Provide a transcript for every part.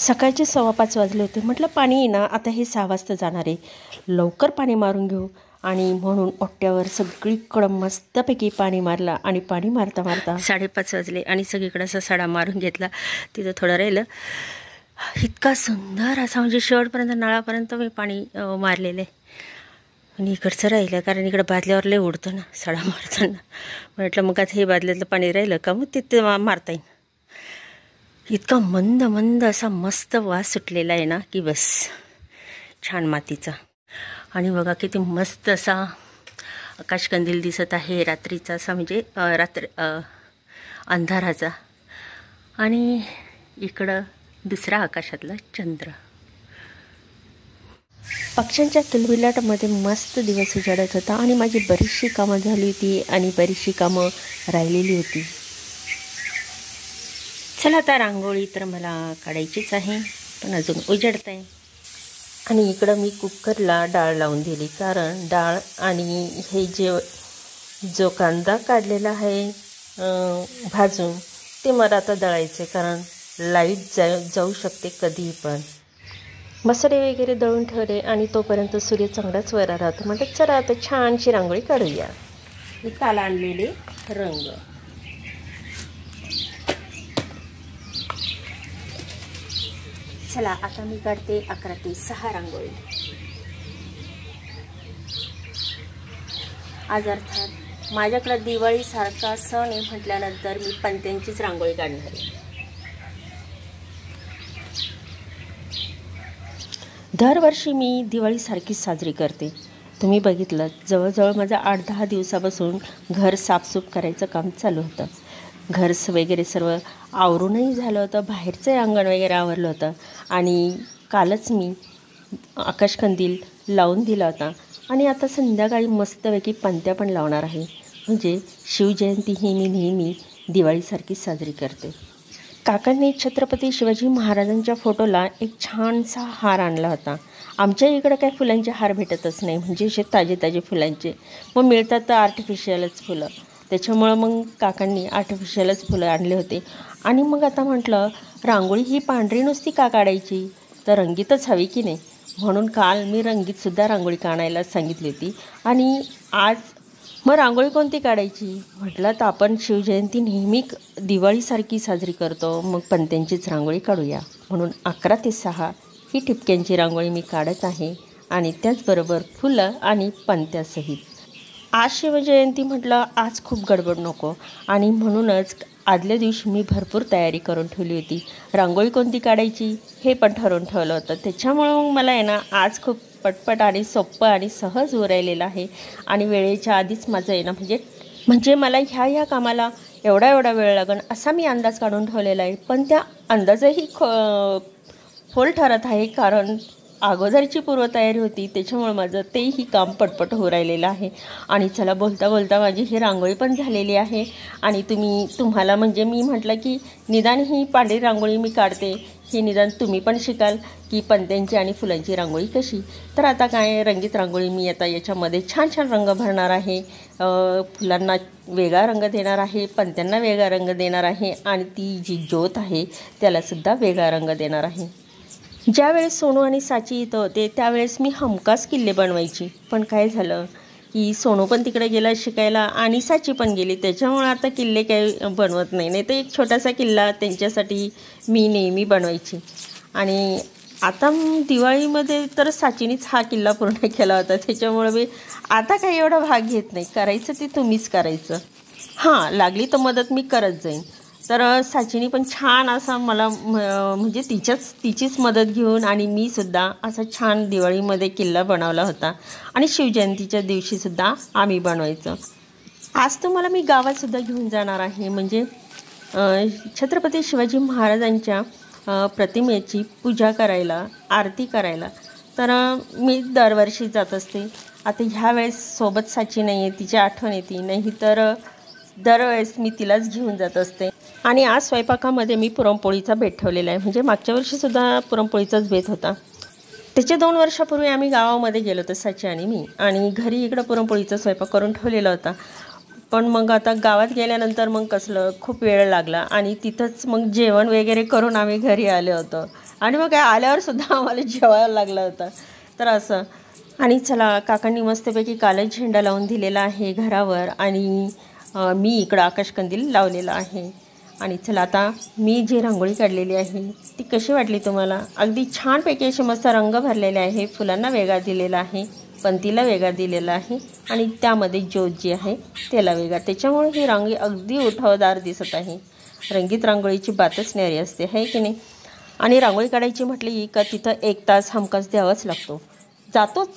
सकाळचे 5:15 वाजले होते. म्हटलं पाणी येईना, आता हे 6 वाजता जाणार आहे, लवकर पाणी मारून घेऊ. आणि म्हणून ओट्यावर सगळीकडं मस्तपैकी पाणी मारलं आणि पाणी मारता मारता 5:30 वाजले आणि सगळीकडं असा सडा मारून घेतला. तिथं थोडं राहिलं. इतका सुंदर असा म्हणजे शेवटपर्यंत नळापर्यंत मी पाणी मारलेलं आहे. आणि इकडचं राहिलं कारण इकडं बादल्यावर लय उडतं ना सडा मारताना. म्हटलं मग आता हे बादल्यातलं पाणी राहिलं का मग तिथे मारता येईल. इतका मंद मंद असा मस्त वास सुटलेला आहे ना की बस छान मातीचा. आणि बघा किती मस्त असा आकाशकंदील दिसत आहे रात्रीचा असा म्हणजे अंधाराचा. आणि इकडं दुसरा आकाशातला चंद्र. पक्ष्यांच्या किलबिलाटामध्ये मस्त दिवस उजाडत होता आणि माझी बरीचशी कामं झाली होती आणि बरीचशी कामं राहिलेली होती. चला आता रांगोळी तर मला काढायचीच आहे पण अजून उजाडत आहे. आणि इकडं मी कुकरला डाळ लावून दिली कारण डाळ आणि हे जो कांदा काढलेला आहे भाजून ते मला आता दळायचे कारण लाईट जाऊ शकते कधीही पण. मसाले वगैरे दळून ठेवले आणि तोपर्यंत सूर्य चांगलाच वर राहतो. म्हटलं चला आता छानशी रांगोळी काढूया. मी काल आणलेले रंग. चला आता मी काढते 11 ते 6 रांगोळी. आज अर्थात माझ्याकडे दिवाळीसारखा सण आहे म्हटल्यानंतर मी पणत्यांचीच रांगोळी काढणार आहे. दरवर्षी मी दिवाळीसारखीच साजरी करते. तुम्ही बघितलं जवळजवळ माझं 8-10 दिवसापासून घर साफसूफ करायचं काम चालू होतं. घर वगैरे सर्व आवरूनही झालं होतं. बाहेरचं अंगण वगैरे आवरलं होतं. आणि कालच मी आकाशकंदील लावून दिला होता. आणि आता संध्याकाळी मस्तपैकी पणत्या पण लावणार आहे. म्हणजे शिवजयंती ही मी नेहमी दिवाळीसारखीच साजरी करते. काकांनी छत्रपती शिवाजी महाराजांच्या फोटोला एक छानसा हार आणला होता. आमच्या इकडं काय फुलांचे हार भेटतच नाही म्हणजे असे ताजे ताजे फुलांचे. मग मिळतात तर आर्टिफिशियलच फुलं. त्याच्यामुळं मग काकांनी आर्टिफिशियलच फुलं आणले होते. आणि मग आता म्हटलं रांगोळी ही पांढरी नुसती का काढायची तर रंगीतच हवी की नाही. म्हणून काल मी रंगीतसुद्धा रांगोळी काढायला सांगितली होती. आणि आज मग रांगोळी कोणती काढायची म्हटलं तर आपण शिवजयंती नेहमी दिवाळीसारखी साजरी करतो. मग पणत्यांचीच रांगोळी काढूया. म्हणून 11 ते 6 ही ठिपक्यांची रांगोळी मी काढत आहे. आणि त्याचबरोबर फुलं आणि पणत्यासहित. आज शिवजयंती म्हटलं आज खूप गडबड नको. आणि म्हणूनच आदल्या दिवशी मी भरपूर तयारी करून ठेवली होती. रांगोळी कोणती काढायची हे पण ठरवून ठेवलं होतं. त्याच्यामुळं मग मला आहे ना आज खूप पटपट आणि सोपं आणि सहज उरायलेलं आहे. आणि वेळेच्या आधीच माझं आहे ना म्हणजे मला ह्या कामाला एवढा वेळ लागेल असा मी अंदाज काढून ठेवलेला आहे. पण त्या अंदाजही फोल ठरत आहे कारण अगोदरची पूर्वतयारी होती. त्याच्यामुळे माझं तेही काम पटपट हो राहिलेलं आहे. आणि चला बोलता बोलता माझी ही रांगोळी पण झालेली आहे. आणि तुम्हाला म्हणजे मी म्हटलं की निदान ही पांढरी रांगोळी मी काढते ही निदान तुम्ही पण शिकाल की पणत्यांची आणि फुलांची रांगोळी कशी. तर आता काय रंगीत रांगोळी मी आता याच्यामध्ये छान छान रंग भरणार आहे. फुलांना वेगळा रंग देणार आहे, पणत्यांना वेगळा रंग देणार आहे आणि ती जी ज्योत आहे त्यालासुद्धा वेगळा रंग देणार आहे. ज्यावेळेस सोनू आणि साची येत होते त्यावेळेस मी हमखास किल्ले बनवायची. पण काय झालं की सोनू पण तिकडे गेला शिकायला आणि साची पण गेली. त्याच्यामुळे आता किल्ले काही बनवत नाही तर एक छोटासा किल्ला त्यांच्यासाठी मी नेहमी बनवायची. आणि आता दिवाळीमध्ये तर साचीनीच हा किल्ला पूर्ण केला होता. त्याच्यामुळे मी आता काही एवढा भाग घेत नाही. करायचं ते तुम्हीच करायचं. हां लागली तर मदत मी करत जाईन. तर साचीनी पण छान असा मला म्हणजे तिचीच मदत घेऊन आणि मी सुद्धा असा छान दिवाळीमध्ये किल्ला बनवला होता. आणि शिवजयंतीच्या दिवशीसुद्धा आम्ही बनवायचं. आज तुम्हाला मी गावातसुद्धा घेऊन जाणार आहे म्हणजे छत्रपती शिवाजी महाराजांच्या प्रतिमेची पूजा करायला, आरती करायला. तर मी दरवर्षी जात असते. आता ह्यावेळेस सोबत साची नाही आहे, तिची आठवण येते. नाही तर दरवेळेस मी तिलाच घेऊन जात असते. आणि आज स्वयंपाकामध्ये मी पुरणपोळीचा बेत ठेवलेला आहे. म्हणजे मागच्या वर्षीसुद्धा पुरणपोळीचाच बेत होता. त्याच्या 2 वर्षापूर्वी आम्ही गावामध्ये गेलो होतो साची आणि मी. आणि घरी इकडं पुरणपोळीचा स्वयंपाक करून ठेवलेला होता. पण मग आता गावात गेल्यानंतर मग कसलं खूप वेळ लागला आणि तिथंच मग जेवण वगैरे करून आम्ही घरी आलो होतो आणि मग काय आल्यावरसुद्धा आम्हाला जेवायला लागलं होतं. तर असं आणि चला काकांनी मस्तपैकी कालच झेंडा लावून दिलेला आहे घरावर आणि मी इकडं आकाशकंदील लावलेला आहे. आणि चला आता मी जी रांगोळी काढलेली आहे ती कशी वाटली तुम्हाला? अगदी छानपैकी असे मस्त रंग भरलेले आहे, फुलांना वेगळा दिलेला आहे, पंतीला वेगळा दिलेला आहे आणि त्यामध्ये ज्योत जी आहे त्याला वेगळा. त्याच्यामुळे ही रांगोळी अगदी उठावदार दिसत आहे. रंगीत रांगोळीची बातच न्यारी असते, आहे की नाही? आणि रांगोळी काढायची म्हटली का तिथं 1 तास हमखास द्यावाच लागतो. जातोच,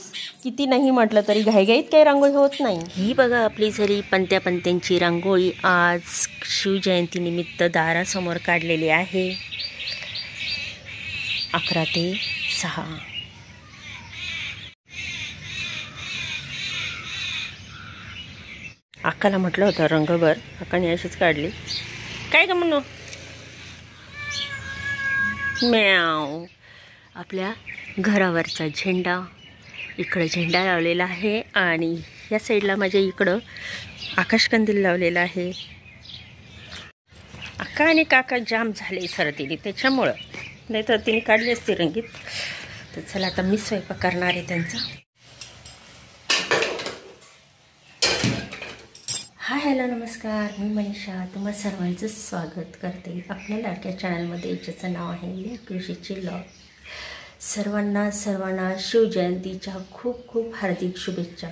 किती नाही म्हटलं तरी घाईघाईत काही रांगोळी होत नाही. ही बघा आपली झाली पंत्यांची रांगोळी आज शिवजयंतीनिमित्त दारासमोर काढलेली आहे. 11 ते 6. अक्काला म्हटलं होतं रंगभर, अक्काने अशीच काढली. काय का म्हणू म्याव. आपल्या घरावरचा झेंडा, इकडं झेंडा लावलेला आहे आणि या साईडला माझ्या इकडं आकाशकंदील लावलेला आहे. अक्का आणि काका जाम झाले सर्दीने, त्याच्यामुळं नाही तर तिने काढली असते रंगीत. तर चला आता मी स्वयंपाक करणार आहे त्यांचा. हाय हॅलो नमस्कार, मी मनीषा तुम्हा सर्वांचं स्वागत करते आपल्या लाडक्या चॅनलमध्ये, ज्याचं नाव आहे कृषीची ब्लॉग. सर्वांना शिवजयंतीच्या खूप खूप हार्दिक शुभेच्छा.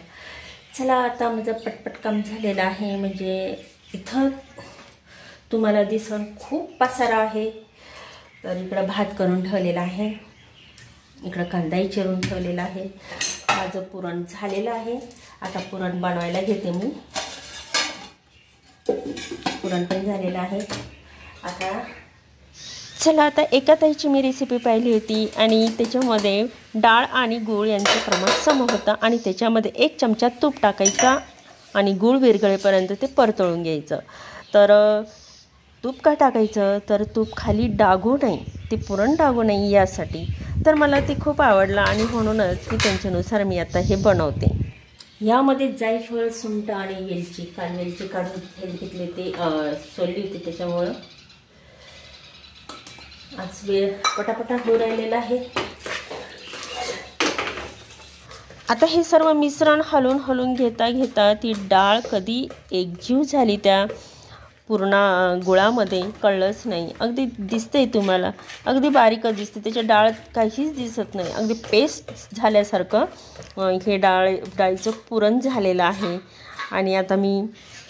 चला आता माझं पटपट काम झालेलं आहे. म्हणजे इथं तुम्हाला दिसून खूप पसारा आहे. तर इकडं भात करून ठेवलेला आहे, इकडं कांदाही चिरून ठेवलेला आहे. माझं पुरण झालेलं आहे. आता पुरण बनवायला घेते मी. पुरण पण झालेलं आहे. आता चला आता एका ताईची मी रेसिपी पाहिली होती आणि त्याच्यामध्ये डाळ आणि गूळ यांचं प्रमाण सम होतं आणि त्याच्यामध्ये 1 चमचा तूप टाकायचा आणि गूळ विरघळेपर्यंत ते परतळून घ्यायचं. तर तूप का टाकायचं, तर तूप खाली डागू नये, ते पुरण डागू नये यासाठी. तर मला ते खूप आवडलं आणि म्हणूनच मी त्यांच्यानुसार मी आता हे बनवते. यामध्ये जायफळ, सुंठ आणि वेलची, काल वेलची काढून हे घेतले, ते सोलली होती, त्याच्यामुळं आज वेळ पटापटा होऊ राहिलेला आहे. आता हे सर्व मिश्रण हलवून घेता ती डाळ कधी एकजीव झाली त्या पूर्ण गुळामध्ये कळलंच नाही. अगदी दिसतंय तुम्हाला, अगदी बारीकच दिसते, त्याच्या डाळ काहीच दिसत नाही. अगदी पेस्ट झाल्यासारखं हे डाळीचं पुरण झालेलं आहे. आणि आता मी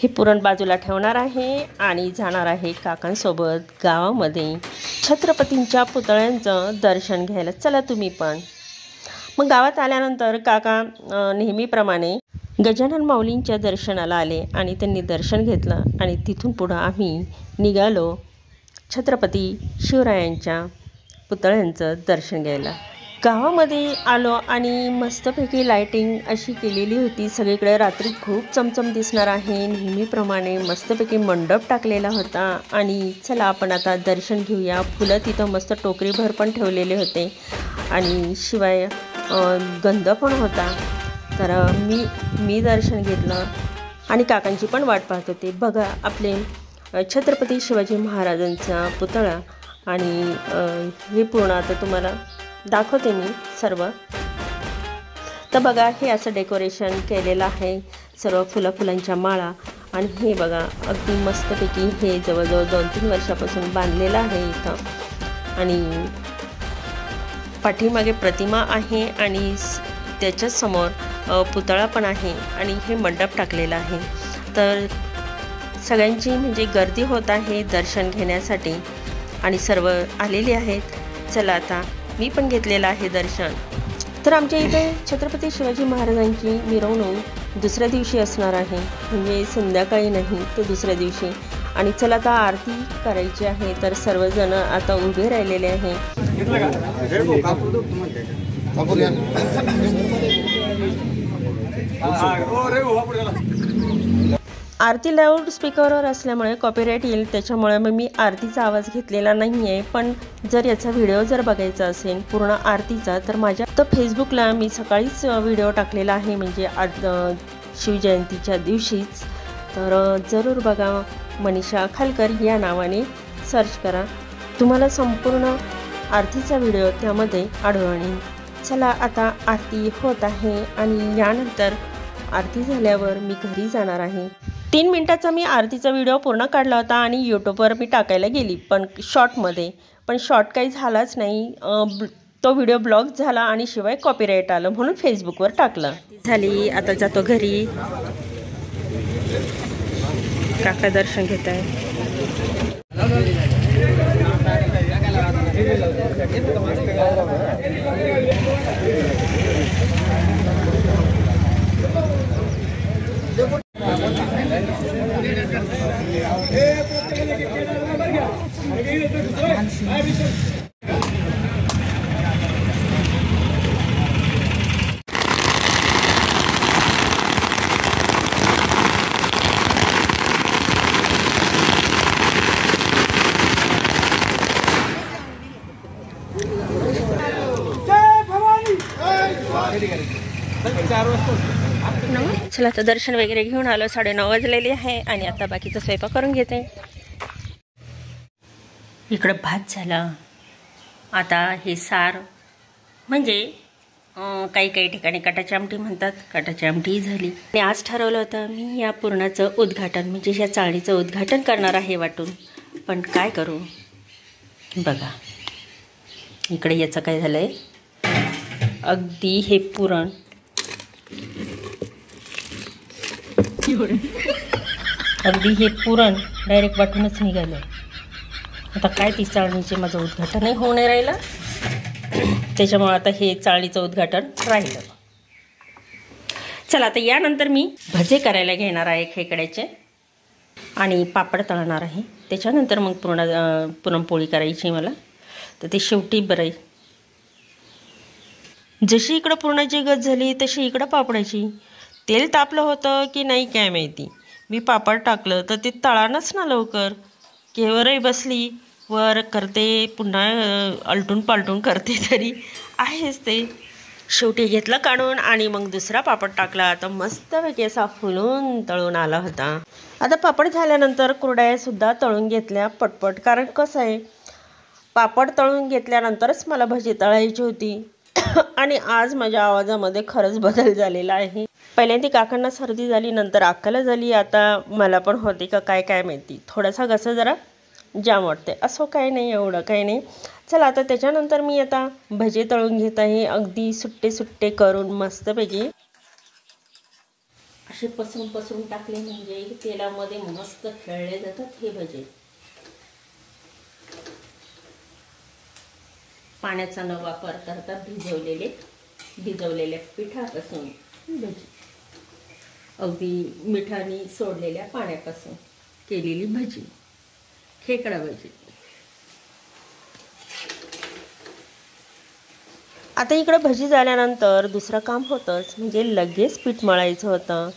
हे पुरण बाजूला ठेवणार आहे आणि जाणार आहे काकांसोबत गावामध्ये छत्रपतींच्या पुतळ्यांचं दर्शन घ्यायला. चला तुम्ही पण. मग गावात आल्यानंतर काका नेहमीप्रमाणे गजानन माऊलींच्या दर्शनाला आले आणि त्यांनी दर्शन घेतलं आणि तिथून पुढं आम्ही निघालो छत्रपती शिवरायांच्या पुतळ्यांचं दर्शन घ्यायला. गावामध्ये आलो आणि मस्तपैकी लाईटिंग अशी केलेली होती सगळीकडे. रात्री खूप चमचम दिसणार आहे. नेहमीप्रमाणे मस्तपैकी मंडप टाकलेला होता आणि चला आपण आता दर्शन घेऊया. फुलं तिथं मस्त टोकरीभर पण ठेवलेले होते आणि शिवाय गंध पण होता. तर मी दर्शन घेतलं आणि काकांची पण वाट पाहत होते. बघा आपले छत्रपती शिवाजी महाराजांचा पुतळा आणि हे पूर्ण आता तुम्हाला दाखवते मी सर्व. तर बघा हे असं डेकोरेशन केलेलं आहे, सर्व फुलांच्या माळा. आणि हे बघा अगदी मस्तपैकी हे जवळजवळ 2-3 वर्षापासून बांधलेलं आहे इथं. आणि पाठीमागे प्रतिमा आहे आणि त्याच्याच समोर पुतळा पण आहे आणि हे मंडप टाकलेलं आहे. तर सगळ्यांची म्हणजे गर्दी होत आहे दर्शन घेण्यासाठी आणि सर्व आलेली आहेत. चला आता मी पण घेतलेलं आहे दर्शन. तर आमच्या इथे छत्रपती शिवाजी महाराजांची मिरवणूक दुसऱ्या दिवशी असणार आहे, म्हणजे संध्याकाळी नाही तर दुसऱ्या दिवशी. आणि चला आता आरती करायची आहे. तर सर्वजण आता उभे राहिलेले आहे. आरती लाऊड स्पीकरवर असल्यामुळे कॉपीराईट येईल, त्याच्यामुळे मग मी आरतीचा आवाज घेतलेला नाही आहे. पण जर याचा व्हिडिओ जर बघायचा असेल पूर्ण आरतीचा तर माझ्या तर फेसबुकला मी सकाळीच व्हिडिओ टाकलेला आहे, म्हणजे आज शिवजयंतीच्या दिवशीच. तर जरूर बघा. मनीषा खालकर या नावाने सर्च करा, तुम्हाला संपूर्ण आरतीचा व्हिडिओ त्यामध्ये आढळून. चला आता आरती होत आहे आणि यानंतर आरती झाल्यावर मी घरी जाणार आहे. 3 मिनिटाचा मी आरतीचा व्हिडिओ पूर्ण काढला होता आणि यूट्यूबवर मी टाकायला गेली पण शॉर्टमध्ये, पण शॉर्ट काही झालाच नाही. तो व्हिडिओ ब्लॉक झाला आणि शिवाय कॉपीराईट आलं म्हणून फेसबुकवर टाकलं. झाली आता जातो घरी. काका दर्शन घेत आहे. चला आता दर्शन वगैरे घेऊन आलो. 9:30 वाजलेले आहे आणि आता बाकीचा स्वयंपाक करून घेते. इकडं भात झाला. आता हे सार म्हणजे काही ठिकाणी कटाची आमटी म्हणतात, कटाची आमटी झाली. आणि आज ठरवलं होतं मी या पुरणाचं उद्घाटन म्हणजे या चाळणीचं उद्घाटन करणार आहे वाटून, पण काय करू बघा. इकडे याचं काय झालंय, अगदी हे पुरण डायरेक्ट वाटूनच निघालं. आता काय ती चाळणीचे माझं उद्घाटनही होऊ नाही राहिलं, त्याच्यामुळे आता हे चाळणीचं उद्घाटन राहिलं. चला आता यानंतर मी भजे करायला घेणार आहे खेकड्याचे आणि पापड तळणार आहे. त्याच्यानंतर मग पुरणपोळी करायची मला, तर ते शेवटी बरं आहे. जशी इकडं पुरणाची गत झाली तशी इकडं पापडाची. तेल तापलं होतं की नाही काय माहिती, मी पापड टाकलं तर ते तळानच ना लवकर. केवरही बसली वर करते, पुन्हा अलटून पालटून करते, तरी आहेच ते. शेवटी घेतलं काढून आणि मग दुसरा पापड टाकला. आता मस्तपैकी असा फुलून तळून आला होता. आता पापड झाल्यानंतर कुरड्यासुद्धा तळून घेतल्या पटपट, कारण कसं आहे पापड तळून घेतल्यानंतरच मला भजी तळायची होती. आणि आज माझ्या आवाजामध्ये खरंच बदल झालेला आहे. पहिल्यांदा काकांना सर्दी झाली, नंतर अक्काला झाली, आता मला पण होते का काय माहिती. थोडासा घसा जरा जाम वाटते, असं काही नाही, एवढं काही नाही. चला आता त्याच्यानंतर मी आता भजे तळून घेत आहे. अगदी सुट्टे करून मस्तपैकी असे पसरून टाकले म्हणजे तेलामध्ये मस्त खेळले जातात हे भजे. पाण्याचा न वापर करता भिजवलेल्या पिठापासून भजी, अगदी मिठाने सोडलेल्या पाण्यापासून केलेली भजी, खेकडा भजी. आता इकडे भजी झाल्यानंतर दुसरं काम होतंच, म्हणजे लगेच पीठ मळायचं होतं.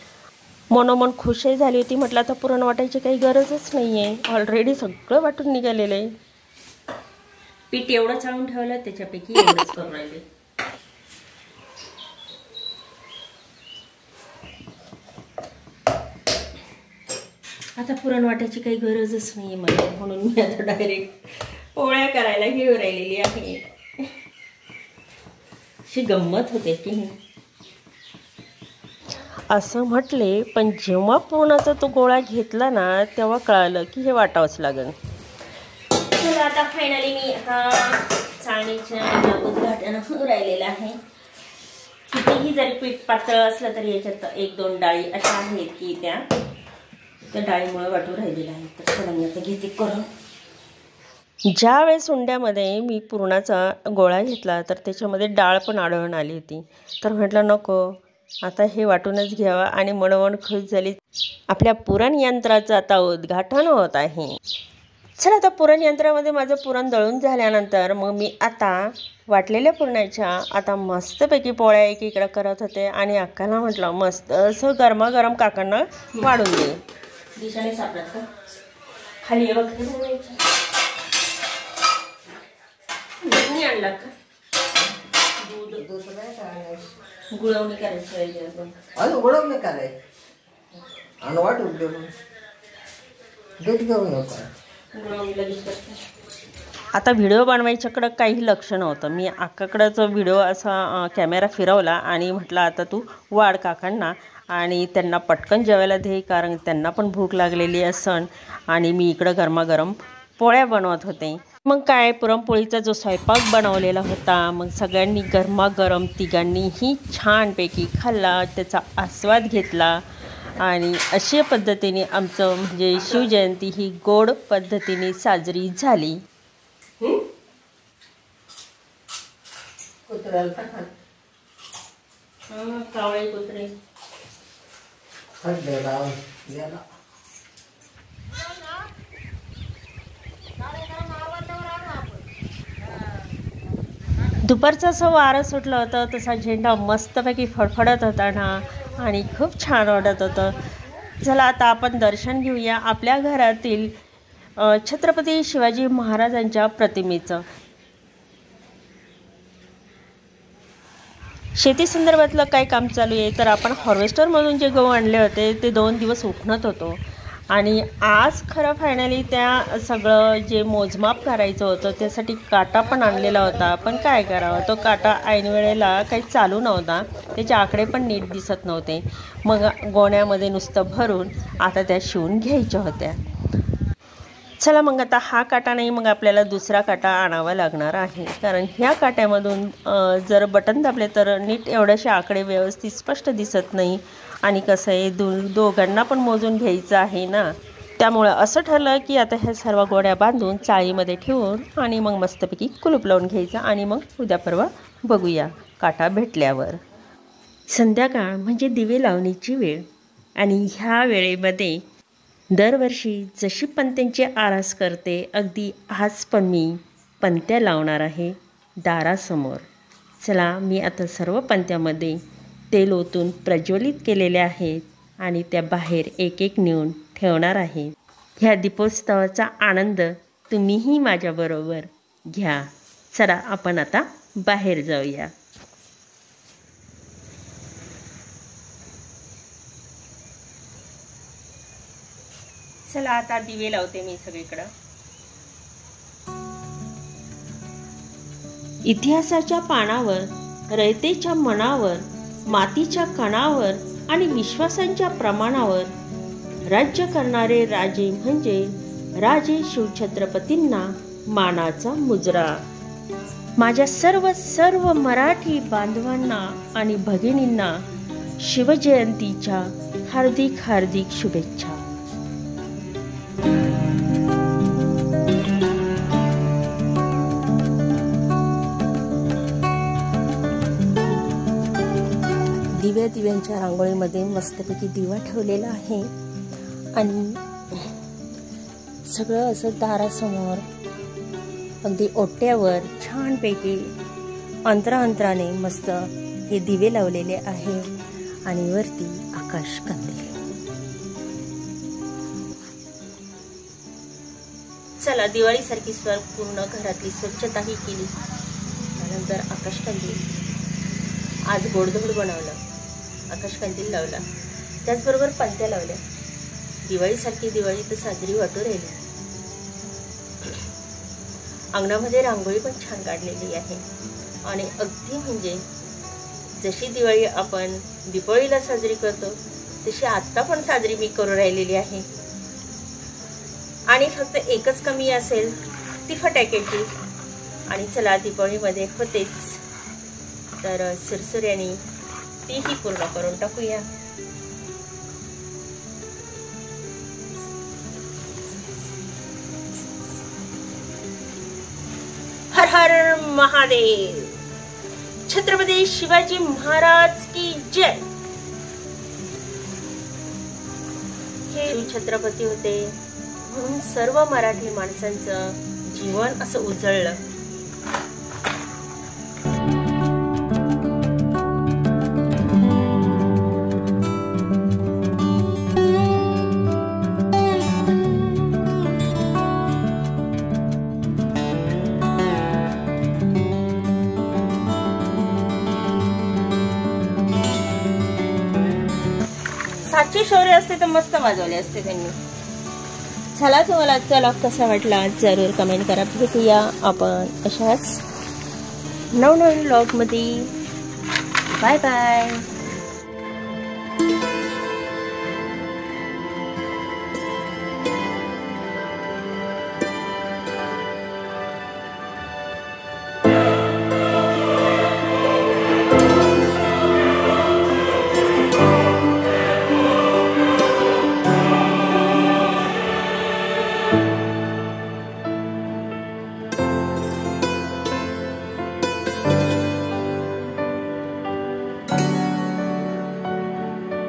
मनोमन खुशही झाली होती. म्हटलं आता पुरण वाटायची काही गरजच नाही आहे, ऑलरेडी सगळं वाटून निघालेलं आहे. पीठ एवढं चाळून ठेवलं त्याच्यापैकी एवढंच करून राहिले. आता पुरण वाटायची काही गरजच नाही आहे मला, म्हणून मी आता डायरेक्ट पोळ्या करायला घेऊन राहिलेली आहे. अशी गंमत होते की असं म्हटले, पण जेव्हा पुरणाचा तो गोळा घेतला ना तेव्हा कळालं की हे वाटावंच लागेल. तर आता फायनली मी आता चाळणीच्या उद्घाटन राहिलेलं आहे. कितीही जरी पीठ पातळ असलं तरी याच्यात 1-2 डाळी अशा आहेत की त्या डाळीमुळे वाटू राहिलेल्या आहेत. तर चला मी आता घेते करून. ज्या वेळेस उंड्यामध्ये मी पुरणाचा गोळा घेतला तर त्याच्यामध्ये डाळ पण आढळून आली होती. तर म्हटलं नको, आता हे वाटूनच घ्यावा आणि मनोमन खुश झाली. आपल्या पुरण यंत्राचं आता उद्घाटन होत आहे. चला आता पुरण यंत्रामध्ये माझं पुरण दळून झाल्यानंतर मग मी आता वाटलेल्या पुरणाच्या आता मस्तपैकी पोळ्या एकीकडे करत होते आणि अक्काला म्हटलं मस्त असं गरमागरम काकांना वाढून दे. दिशाने सापडत का खाली आणला का गुळवणी करायची, गुळवणी करायची आणि वाटून देऊ दूध घेऊ नका. आता व्हिडिओ बनवायच्याकडं काही लक्ष नव्हतं. मी अक्काकडंच व्हिडिओ असा कॅमेरा फिरवला आणि म्हटलं आता तू वाढ काकांना आणि त्यांना पटकन जेवायला दे, कारण त्यांना पण भूक लागलेली असन. आणि मी इकडं गरमागरम पोळ्या बनवत होते. मग काय, पुरणपोळीचा जो स्वयंपाक बनवलेला होता, मग सगळ्यांनी गरमागरम तिघांनीही छानपैकी खाल्ला, त्याचा आस्वाद घेतला. आणि अशा पद्धतीने आमचं म्हणजे शिवजयंती ही गोड पद्धतीने साजरी झाली. कावळे कुत्रे दुपारचं असं वारं सुटलं होतं, तसा झेंडा मस्तपैकी फडफडत होता ना आणि खूप छान वाटत होतं. चला आता आपण दर्शन घेऊया आपल्या घरातील छत्रपती शिवाजी महाराजांच्या प्रतिमेचं. शेती संदर्भातलं काय काम चालू आहे, तर आपण हार्वेस्टरमधून जे गहू आणले होते ते 2 दिवस उकणत होतो. आणि आज खरं फायनली त्या सगळं जे मोजमाप करायचं होतं त्यासाठी काटा पण आणलेला होता. पण काय करावं, तो काटा ऐनवेळेला काही चालू नव्हता, त्याचे आकडे पण नीट दिसत नव्हते. मग गोण्यामध्ये नुसतं भरून आता त्या शिवून घ्यायच्या होत्या. चला मग आता हा काटा नाही, मग आपल्याला दुसरा काटा आणावा लागणार आहे, कारण ह्या काट्यामधून जर बटन दाबले तर नीट एवढ्याशे आकडे व्यवस्थित स्पष्ट दिसत नाही. आणि कसं आहे, दोघांना पण मोजून घ्यायचं आहे ना, त्यामुळं असं ठरलं की आता ह्या सर्व गोड्या बांधून चाळीमध्ये ठेवून आणि मग मस्तपैकी कुलूप लावून घ्यायचं. आणि मग उद्या परवा बघूया काटा भेटल्यावर. संध्याकाळ म्हणजे दिवे लावणीची वेळ. आणि ह्या वेळेमध्ये दरवर्षी जशी पणत्यांची आरास करते, अगदी आज पण मी पणत्या लावणार आहे दारासमोर. चला, मी आता सर्व पणत्यामध्ये तेल ओतून प्रज्वलित केलेले आहेत आणि त्या बाहेर एक एक नेऊन ठेवणार आहे. ह्या दीपोत्सवाचा आनंद तुम्हीही माझ्याबरोबर घ्या. चला आपण आता बाहेर जाऊया. चला आता दिवे लावते मी सगळीकडं. इतिहासाच्या पानावर, रयतेच्या मनावर, मातीच्या कणावर आणि विश्वासांच्या प्रमाणावर राज्य करणारे राजे म्हणजे राजे शिवछत्रपतींना मानाचा मुजरा. माझ्या सर्व मराठी बांधवांना आणि भगिनींना शिवजयंतीच्या हार्दिक शुभेच्छा. दिव्यांच्या रांगोळीमध्ये मस्तपैकी दिवा ठेवलेला आहे. आणि सगळं असं दारासमोर अगदी ओट्यावर छानपैकी अंतराने मस्त हे दिवे लावलेले आहे. आणि वरती आकाश कंदील. चला, दिवाळीसारखी पूर्ण घरातली स्वच्छताही केली. त्यानंतर आकाशकंदील, आज गोडधोड बनवलं, आकाशकंदील लावला, त्याचबरोबर पणत्या लावल्या. दिवाळीसारखी दिवाळी तर साजरी वाटू राहिली. अंगणामध्ये रांगोळी पण छान काढलेली आहे. आणि अगदी म्हणजे जशी दिवाळी आपण दीपावलीला साजरी करतो तशी आत्ता पण साजरी मी करू राहिलेली आहे. आणि फक्त एकच कमी असेल ती फटाक्याची. आणि चला, दीपावलीमध्ये होतेच तर सुरसुऱ्याने तीही पूर्ण करून टाकूया. हर हर महादेव. छत्रपती शिवाजी महाराज की जय. हे छत्रपती होते म्हणून सर्व मराठी माणसांचं जीवन असं उजळलं. 5ची शौर्य असते तर मस्त वाजवले असते त्यांनी. चला, तुम्हाला आजचा व्लॉग कसा वाटला जरूर कमेंट करा. भेटूया आपण अशाच नवनवीन व्लॉगमध्ये. Bye bye.